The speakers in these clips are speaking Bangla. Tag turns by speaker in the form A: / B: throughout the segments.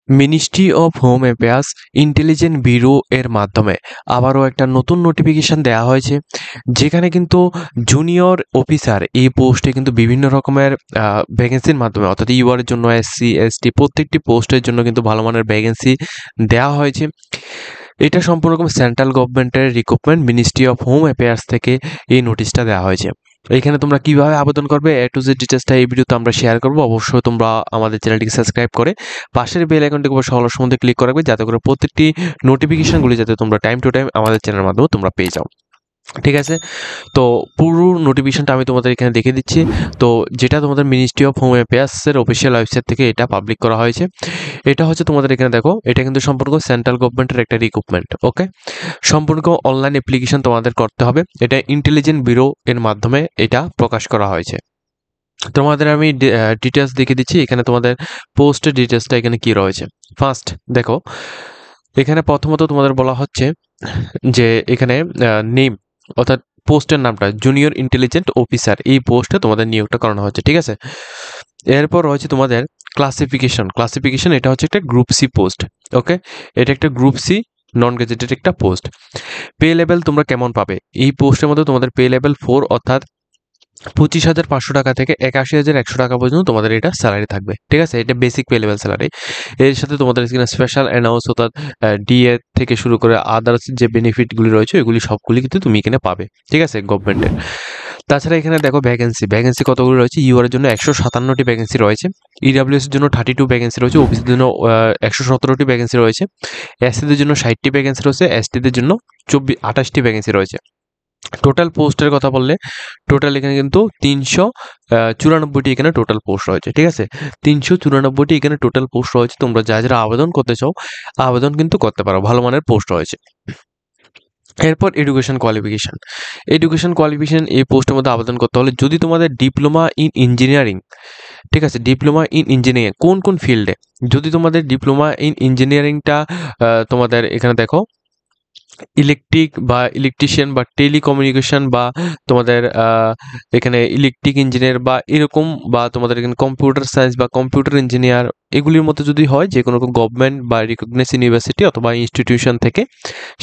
A: Ministry of home affairs intelligent bureau এর মাধ্যমে আবারও একটা নতুন নোটিফিকেশান দেওয়া হয়েছে, যেখানে কিন্তু জুনিয়র অফিসার এই পোস্টে কিন্তু বিভিন্ন রকমের ভ্যাকেন্সির মাধ্যমে, অর্থাৎ ইউআরের জন্য, এসসি এসটি প্রত্যেকটি পোস্টের জন্য কিন্তু ভালো মানের ভ্যাকেন্সি দেওয়া হয়েছে। এটা সম্পূর্ণ রকম সেন্ট্রাল গভর্নমেন্টের recruitment ministry of home affairs থেকে এই নোটিশটা দেওয়া হয়েছে। এখানে তোমরা কিভাবে আবেদন করবে এ টু জেড ডিটেলসটা এই ভিডিওতে আমরা শেয়ার করবো। অবশ্যই তোমরা আমাদের চ্যানেলটিকে সাবস্ক্রাইব করে পাশের বেল আইকনটিকে অবশ্যই অল সম্বন্ধে ক্লিক করে রাখবে, যাতে করে প্রত্যেকটি নোটিফিকেশনগুলি যাতে তোমরা টাইম টু টাইম আমাদের চ্যানেলের মাধ্যমে তোমরা পেয়ে যাও। ঠিক আছে, তো পুরো নোটিফিকেশনটা আমি তোমাদের এখানে দেখে দিচ্ছি। তো যেটা তোমাদের মিনিস্ট্রি অফ হোম অ্যাফেয়ার্সের অফিসিয়াল ওয়েবসাইট থেকে এটা পাবলিক করা হয়েছে। এটা হচ্ছে তোমাদের এখানে দেখো, এটা কিন্তু সম্পূর্ণ সেন্ট্রাল গভর্নমেন্টের একটা রিক্রুটমেন্ট। ওকে, সম্পূর্ণ অনলাইন অ্যাপ্লিকেশন তোমাদের করতে হবে। এটা ইন্টেলিজেন্ট ব্যুরো এর মাধ্যমে এটা প্রকাশ করা হয়েছে। তোমাদের আমি ডিটেলস দেখে দিচ্ছি। এখানে তোমাদের পোস্টের ডিটেলসটা এখানে কি রয়েছে। ফার্স্ট দেখো, এখানে প্রথমত তোমাদের বলা হচ্ছে যে এখানে নেম, অর্থাৎ পোস্টের নামটা জুনিয়র ইন্টেলিজেন্ট অফিসার, এই পোস্টে তোমাদের নিয়োগটা করানো হচ্ছে। ঠিক আছে, এরপর রয়েছে তোমাদের ক্লাসিফিকেশন এটা হচ্ছে একটা গ্রুপ সি পোস্ট। ওকে, এটা একটা গ্রুপ সি নন গেজেটেড একটা পোস্ট। পে লেভেল তোমরা কেমন পাবে, এই পোস্টের মধ্যে তোমাদের পে লেভেল 4, অর্থাৎ 25,500 টাকা থেকে 81,100 টাকা পর্যন্ত তোমাদের এটা স্যালারি থাকবে। ঠিক আছে, এটা বেসিক পে লেভেল স্যালারি। এর সাথে তোমাদের এখানে স্পেশাল অ্যানাউন্স, অর্থাৎ ডিএ থেকে শুরু করে আদার্স যে বেনিফিটগুলি রয়েছে এগুলি সবগুলি কিন্তু তুমি এখানে পাবে। ঠিক আছে, গভর্নমেন্টের। তাছাড়া এখানে দেখো ভ্যাকেন্সি কতগুলো রয়েছে। ইউআর এর জন্য 157টি ভ্যাকেন্সি রয়েছে, ইডাব্লিউএস এর জন্য 32 ভ্যাকেন্সি রয়েছে, ওবিসির জন্য 117টি ভ্যাকেন্সি রয়েছে, এসসিদের জন্য 60টি ভ্যাকেন্সি রয়েছে, এসটিদের জন্য 28টি ভ্যাকেন্সি রয়েছে। টোটাল পোস্টের কথা বললে টোটাল এখানে কিন্তু 394টি এখানে টোটাল পোস্ট রয়েছে। ঠিক আছে, 394টি এখানে টোটাল পোস্ট রয়েছে। তোমরা যারা আবেদন করতে চাও আবেদন কিন্তু করতে পারো, ভালো মানের পোস্ট রয়েছে। এরপর এডুকেশন কোয়ালিফিকেশন এই পোস্টের মধ্যে আবেদন করতে হলে যদি তোমাদের ডিপ্লোমা ইন ইঞ্জিনিয়ারিং, ঠিক আছে, ডিপ্লোমা ইন ইঞ্জিনিয়ারিং কোন ফিল্ডে, যদি তোমাদের ডিপ্লোমা ইন ইঞ্জিনিয়ারিংটা তোমাদের এখানে দেখো ইলেকট্রিক বা ইলেকট্রিশিয়ান বা টেলিকমিউনিকেশন বা তোমাদের এখানে ইলেকট্রিক ইঞ্জিনিয়ার বা এরকম, বা তোমাদের এখানে কম্পিউটার সায়েন্স বা কম্পিউটার ইঞ্জিনিয়ার, এগুলির মধ্যে যদি হয় যে কোনো গভর্নমেন্ট বা রিকগনাইজড ইউনিভার্সিটি অথবা ইনস্টিটিউশন থেকে,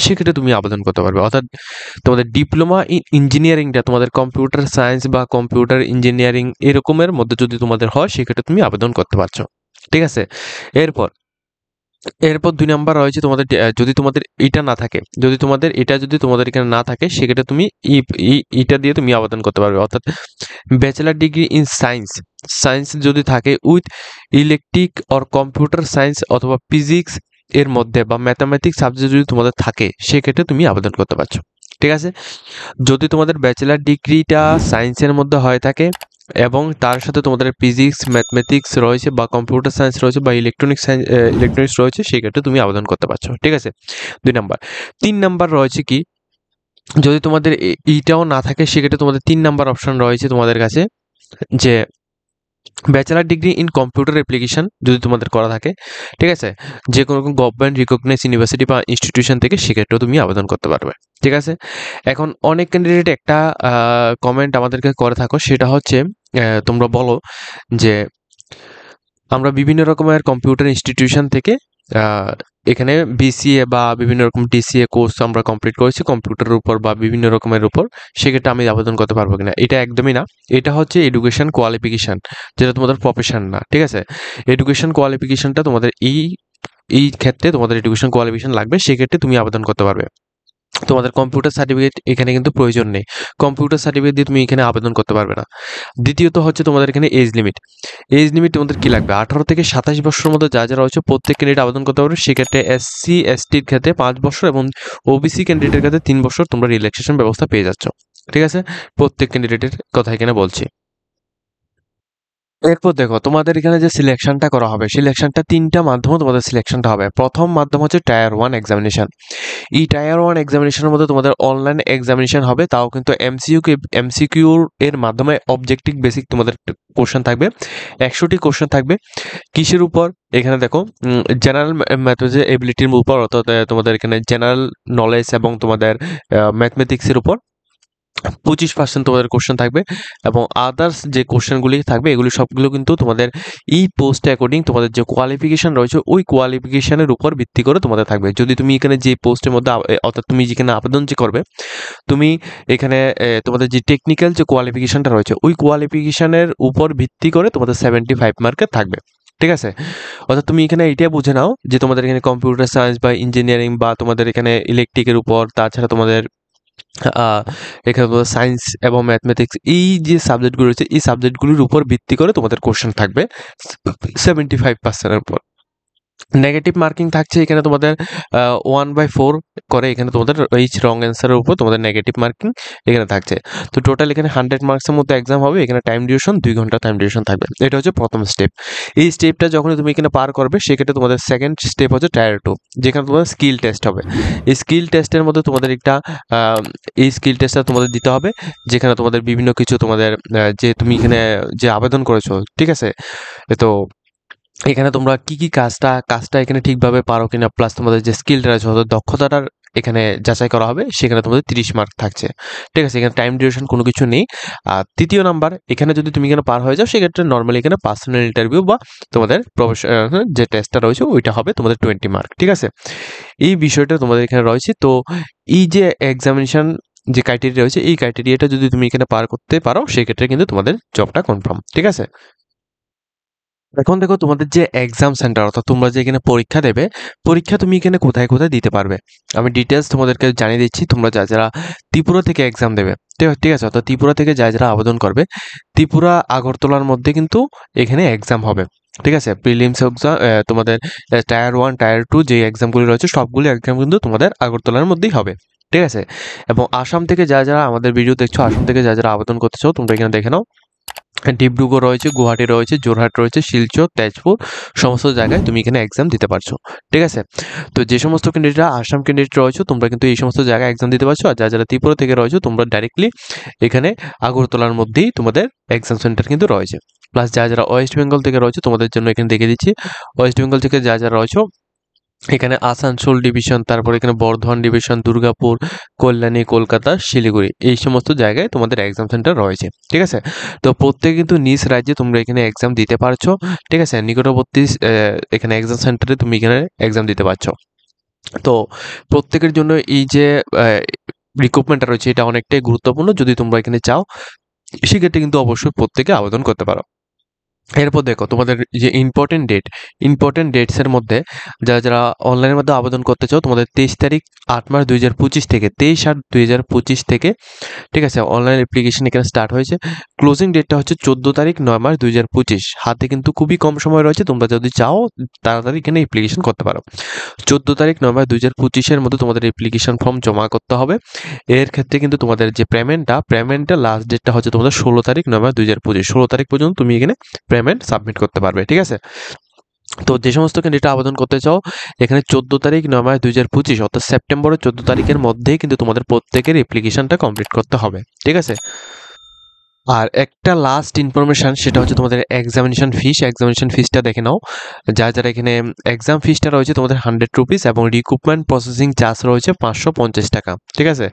A: সেক্ষেত্রে তুমি আবেদন করতে পারবে। অর্থাৎ তোমাদের ডিপ্লোমা ইন ইঞ্জিনিয়ারিংটা তোমাদের কম্পিউটার সায়েন্স বা কম্পিউটার ইঞ্জিনিয়ারিং এরকমের মধ্যে যদি তোমাদের হয়, সেক্ষেত্রে তুমি আবেদন করতে পারছো। ঠিক আছে, এরপর এরপর 2 নাম্বার রয়েছে তোমাদের যদি তোমাদের এটা না থাকে, যদি তোমাদের এখানে না থাকে, সেক্ষেত্রে তুমি এটা দিয়ে তুমি আবেদন করতে পারবে। অর্থাৎ ব্যাচেলার ডিগ্রি ইন সায়েন্স যদি থাকে with electric or computer science অথবা ফিজিক্স এর মধ্যে বা ম্যাথামেটিক্স সাবজেক্ট যদি তোমাদের থাকে, সেক্ষেত্রে তুমি আবেদন করতে পারছো। ঠিক আছে, যদি তোমাদের ব্যাচেলার ডিগ্রিটা সায়েন্সের মধ্যে হয়ে থাকে এবং তার সাথে তোমাদের ফিজিক্স ম্যাথমেটিক্স রয়েছে বা কম্পিউটার সায়েন্স রয়েছে বা ইলেকট্রনিক্স রয়েছে, সেক্ষেত্রে তুমি আবেদন করতে পারছো। ঠিক আছে, 2 নাম্বার। 3 নাম্বার রয়েছে কি, যদি তোমাদের এইটাও না থাকে, সেক্ষেত্রে তোমাদের 3 নাম্বার অপশন রয়েছে তোমাদের কাছে, যে bachelor degree in computer application যদি তোমাদের করা থাকে, ঠিক আছে, যে কোনো গভর্নমেন্ট রিকগনাইজ ইউনিভার্সিটি বা ইনস্টিটিউশন থেকে, সেক্ষেত্রেও তুমি আবেদন করতে পারবে। ঠিক আছে, এখন অনেক ক্যান্ডিডেট একটা কমেন্ট আমাদেরকে করে থাকো, সেটা হচ্ছে তোমরা বলো যে আমরা বিভিন্ন রকমের কম্পিউটার ইনস্টিটিউশন থেকে এখানে বিসিএ বা বিভিন্ন রকম ডিসিএ কোর্স আমরা কমপ্লিট করেছি কম্পিউটারের উপর বা বিভিন্ন রকমের উপর, সেক্ষেত্রে আমি আবেদন করতে পারবো কিনা। এটা একদমই না, এটা হচ্ছে এডুকেশন কোয়ালিফিকেশান, যেটা তোমাদের প্রফেশন না। ঠিক আছে, এডুকেশন কোয়ালিফিকেশানটা তোমাদের এই ক্ষেত্রে তোমাদের এডুকেশন কোয়ালিফিকেশান লাগবে, সেক্ষেত্রে তুমি আবেদন করতে পারবে। তোমাদের কম্পিউটার সার্টিফিকেট এখানে কিন্তু প্রয়োজন নেই, কম্পিউটার সার্টিফিকেট দিয়ে তুমি এখানে আবেদন করতে পারবে না। দ্বিতীয়ত হচ্ছে তোমাদের এখানে এজ লিমিট তোমাদের কি লাগবে, 18 থেকে 27 বছরের মধ্যে যারা রয়েছে প্রত্যেক ক্যান্ডিডেট আবেদন করতে পারবে। সেক্ষেত্রে এসসি এসটির ক্ষেত্রে 5 বছর এবং ওবিসি ক্যান্ডিডেটের ক্ষেত্রে 3 বছর তোমরা রিল্যাক্সেশন ব্যবস্থা পেয়ে যাচ্ছ। ঠিক আছে, প্রত্যেক ক্যান্ডিডেটের কথা এখানে বলছি। এরপর দেখো, তোমাদের এখানে যে সিলেকশনটা করা হবে, সিলেকশনটা 3টা মাধ্যমে তোমাদের সিলেকশনটা হবে। প্রথম মাধ্যম হচ্ছে টায়ার 1 এক্সামিনেশন। এই টায়ার 1 এক্সামিনেশনের মধ্যে তোমাদের অনলাইন এক্সামিনেশন হবে, তাও কিন্তু এমসিকিউ এর মাধ্যমে অবজেক্টিভ বেসিক তোমাদের কোশ্চেন থাকবে, 100টি কোশ্চেন থাকবে। কিসের উপর, এখানে দেখো জেনারেল ম্যাথমেটিক্স এবিলিটির উপর, অর্থাৎ তোমাদের এখানে জেনারেল নলেজ এবং তোমাদের ম্যাথমেটিক্সের উপর 25% তোমাদের কোশ্চেন থাকবে এবং আদার্স যে কোশ্চেনগুলি থাকবে এগুলি সবগুলো কিন্তু তোমাদের এই পোস্টে অ্যাকর্ডিং তোমাদের যে কোয়ালিফিকেশন রয়েছে ওই কোয়ালিফিকেশনের উপর ভিত্তি করে তোমাদের থাকবে। যদি তুমি এখানে যে পোস্টের মধ্যে অর্থাৎ তুমি যেখানে আবেদন যে করবে তুমি এখানে তোমাদের যে টেকনিক্যাল যে কোয়ালিফিকেশনটা রয়েছে ওই কোয়ালিফিকেশনের উপর ভিত্তি করে তোমাদের 75 মার্কের থাকবে। ঠিক আছে, অর্থাৎ তুমি এখানে এইটা বুঝে নাও যে তোমাদের এখানে কম্পিউটার সায়েন্স বা ইঞ্জিনিয়ারিং বা তোমাদের এখানে ইলেকট্রিকের উপর, তাছাড়া তোমাদের এখানে তোমাদের সায়েন্স এবং ম্যাথমেটিক্স এই যে সাবজেক্টগুলো রয়েছে এই সাবজেক্টগুলির উপর ভিত্তি করে তোমাদের কোশ্চেন থাকবে 75%-এর উপর। নেগেটিভ মার্কিং থাকছে এখানে তোমাদের 1/4 করে, এখানে তোমাদের এইচ রং অ্যান্সারের উপর তোমাদের নেগেটিভ মার্কিং এখানে থাকছে। তো টোটাল এখানে 100 মার্কসের মধ্যে এক্সাম হবে। এখানে টাইম ডিউরেশন 2 ঘন্টা টাইম ডিউরেশন থাকবে। এটা হচ্ছে প্রথম স্টেপ। এই স্টেপটা যখন তুমি এখানে পার করবে সেক্ষেত্রে তোমাদের সেকেন্ড স্টেপ হচ্ছে টায়ার 2, যেখানে তোমাদের স্কিল টেস্ট হবে। এই স্কিল টেস্টের মধ্যে তোমাদের একটা এই স্কিল টেস্টটা তোমাদের দিতে হবে, যেখানে তোমাদের বিভিন্ন কিছু তোমাদের যে তুমি এখানে যে আবেদন করেছো, ঠিক আছে, তো এখানে তোমরা কি কাজটা এখানে ঠিকভাবে পারো কিনা, প্লাস তোমাদের যে স্কিলটা আছে অর্থাৎ দক্ষতাটার এখানে যাচাই করা হবে। সেখানে তোমাদের 30 মার্ক থাকছে। ঠিক আছে, এখানে টাইম ডিউরেশন কোনো কিছু নেই। আর তৃতীয় নাম্বার, এখানে যদি তুমি এখানে পার হয়ে যাও সেক্ষেত্রে নর্মালি এখানে পার্সোনাল ইন্টারভিউ বা তোমাদের যে টেস্টটা রয়েছে ওইটা হবে তোমাদের 20 মার্ক। ঠিক আছে, এই বিষয়টা তোমাদের এখানে রয়েছে। তো এই যে এক্সামিনেশন যে ক্রাইটেরিয়া রয়েছে এই ক্রাইটেরিয়াটা যদি তুমি এখানে পার করতে পারো সেক্ষেত্রে কিন্তু তোমাদের জবটা কনফার্ম। ঠিক আছে, এখন দেখো তোমাদের যে এক্সাম সেন্টার অর্থাৎ তোমরা যে এখানে পরীক্ষা দেবে, পরীক্ষা তুমি এখানে কোথায় কোথায় দিতে পারবে আমি ডিটেলস তোমাদেরকে জানিয়ে দিচ্ছি। তোমরা যারা ত্রিপুরা থেকে এক্সাম দেবে, ঠিক আছে, অর্থাৎ ত্রিপুরা থেকে যারা আবেদন করবে, ত্রিপুরা আগরতলার মধ্যে কিন্তু এখানে এক্সাম হবে। ঠিক আছে, প্রিলিমস এক্সাম তোমাদের টায়ার 1 টায়ার 2 যে এক্সামগুলি রয়েছে সবগুলো এক্সাম কিন্তু তোমাদের আগরতলার মধ্যেই হবে। ঠিক আছে, এবং আসাম থেকে যারা আমাদের ভিডিও দেখছো, আসাম থেকে যারা আবেদন করতে চাও তোমরা এখানে দেখে নাও। ডিব্রুগড় রয়েছে, গুয়াহাটি রয়েছে, যোরহাট রয়েছে, শিলচর, তেজপুর, সমস্ত জায়গায় তুমি এখানে এক্সাম দিতে পারছো। ঠিক আছে, তো যে সমস্ত ক্যান্ডিডেটরা আসাম ক্যান্ডিডেট রয়েছে তোমরা কিন্তু এই সমস্ত জায়গায় এক্সাম দিতে পারছো। আর যারা ত্রিপুরা থেকে রয়েছে তোমরা ডাইরেক্টলি এখানে আগরতলার মধ্যেই তোমাদের এক্সাম সেন্টার কিন্তু রয়েছে। প্লাস যারা ওয়েস্ট বেঙ্গল থেকে রয়েছে তোমাদের জন্য এখানে দেখে দিচ্ছি। ওয়েস্ট বেঙ্গল থেকে যারা রয়েছে এখানে আসানসোল ডিভিশন, তারপর এখানে বর্ধমান ডিভিশন, দুর্গাপুর, কল্যাণী, কলকাতা, শিলিগুড়ি এই সমস্ত জায়গায় তোমাদের এক্সাম সেন্টার রয়েছে। ঠিক আছে, তো প্রত্যেকে কিন্তু নিজ রাজ্যে তোমরা এখানে এক্সাম দিতে পারছো। ঠিক আছে, নিকটবর্তী এখানে এক্সাম সেন্টারে তুমি এখানে এক্সাম দিতে পারছো। তো প্রত্যেকের জন্য এই যে রিক্রুটমেন্টটা রয়েছে এটা অনেকটাই গুরুত্বপূর্ণ। যদি তোমরা এখানে চাও সেক্ষেত্রে কিন্তু অবশ্যই প্রত্যেকে আবেদন করতে পারো। এরপর দেখো তোমাদের যে ইম্পর্টেন্ট ডেটসের মধ্যে যারা অনলাইনের মধ্যে আবেদন করতে চাও তোমাদের 23 তারিখ 8 মার্চ 2025 থেকে 23/8/2025 থেকে, ঠিক আছে, অনলাইন অ্যাপ্লিকেশন এখানে স্টার্ট হয়েছে। ক্লোজিং ডেটটা হচ্ছে 14 তারিখ 9 মার্চ 2025। হাতে কিন্তু খুবই কম সময় রয়েছে, তোমরা যদি চাও তাড়াতাড়ি এখানে অ্যাপ্লিকেশন করতে পারো। 14 তারিখ 9 মার্চ 2025-এর মধ্যে তোমাদের অ্যাপ্লিকেশন ফর্ম জমা করতে হবে। এর ক্ষেত্রে কিন্তু তোমাদের যে পেমেন্টটা লাস্ট ডেটটা হচ্ছে তোমাদের 16 তারিখ 9 মার্চ 2025। 16 তারিখ পর্যন্ত তুমি এখানে পেমেন্ট সাবমিট করতে পারবে। ঠিক আছে, তো যে সমস্ত ক্যান্ডিডেট আবেদন করতে চাও এখানে 14 তারিখ 9 মার্চ 2025 অর্থাৎ সেপ্টেম্বরের 14 তারিখের মধ্যেই কিন্তু তোমাদের প্রত্যেকের অ্যাপ্লিকেশনটা কমপ্লিট করতে হবে। ঠিক আছে, আর একটা লাস্ট ইনফরমেশন সেটা হচ্ছে তোমাদের এক্সামিনেশন ফিসটা দেখে নাও। যারা এখানে এক্সাম ফিসটা রয়েছে তোমাদের 100 রুপিস এবং রিক্রুটমেন্ট প্রসেসিং চার্জ রয়েছে 550 টাকা। ঠিক আছে,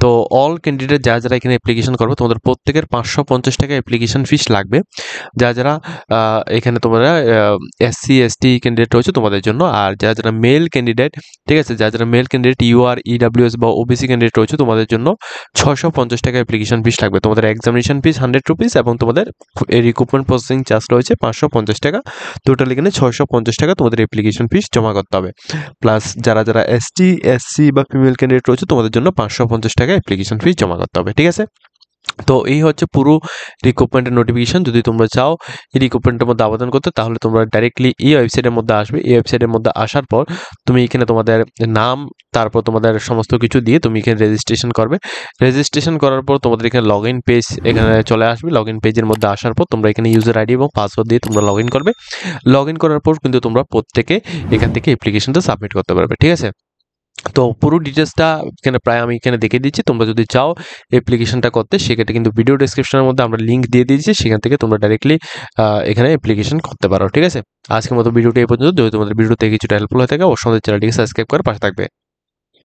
A: তো অল ক্যান্ডিডেট যারা এখানে অ্যাপ্লিকেশন করবে তোমাদের প্রত্যেকের 550 টাকা অ্যাপ্লিকেশন ফিস লাগবে। যারা এখানে তোমরা SC ST ক্যান্ডিডেট রয়েছে তোমাদের জন্য। আর যারা মেল ক্যান্ডিডেট, ঠিক আছে, যারা মেল ক্যান্ডিডেট UR EWS বা OBC ক্যান্ডিডেট রয়েছে তোমাদের জন্য 650 টাকা অ্যাপ্লিকেশন ফিস লাগবে। তোমাদের এক্সামিনেশন ফিস 100 রুপিস এবং তোমাদের রিক্রুটমেন্ট প্রসেসিং চার্জ রয়েছে 550 টাকা। টোটাল এখানে 650 টাকা তোমাদের অ্যাপ্লিকেশন ফিস জমা করতে হবে। প্লাস যারা ST SC বা ফিমেল ক্যান্ডিডেট রয়েছে তোমাদের জন্য 550 টাকা অ্যাপ্লিকেশন ফিস জমা করতে হবে। ঠিক আছে, তো এই হচ্ছে পুরো রিক্রুটমেন্টের নোটিফিকেশন। যদি তোমরা চাও এই রিক্রুটমেন্টের মধ্যে আবেদন করতে তাহলে তোমরা ডাইরেক্টলি এই ওয়েবসাইটের মধ্যে আসবে। এই ওয়েবসাইটের মধ্যে আসার পর তুমি এখানে তোমাদের নাম, তারপর তোমাদের সমস্ত কিছু দিয়ে তুমি এখানে রেজিস্ট্রেশন করবে। রেজিস্ট্রেশন করার পর তোমাদের এখানে লগ ইন পেজ এখানে চলে আসবে। লগ ইন পেজের মধ্যে আসার পর তোমরা এখানে ইউজার আইডি এবং পাসওয়ার্ড দিয়ে তোমরা লগ ইন করবে। লগ ইন করার পর কিন্তু তোমরা প্রত্যেকে এখান থেকে অ্যাপ্লিকেশনটা সাবমিট করতে পারবে। ঠিক আছে, তো পুরো ডিটেলসটা এখানে প্রায় আমি এখানে দেখে দিচ্ছি। তোমরা যদি চাও অ্যাপ্লিকেশনটা করতে সেক্ষেত্রে কিন্তু ভিডিও ডেসক্রিপশনের মধ্যে আমরা লিঙ্ক দিয়ে দিয়েছি, সেখান থেকে তোমরা ডাইরেক্টলি এখানে অ্যাপ্লিকেশন করতে পারো। ঠিক আছে, আজকের মতো ভিডিওটা এই পর্যন্ত। যদি তোমাদের ভিডিওতে কিছুটা হেল্পফুল হয়ে থাকে অবশ্যই আমাদের চ্যানেলটিকে সাবস্ক্রাইব করে পাশে থাকবে।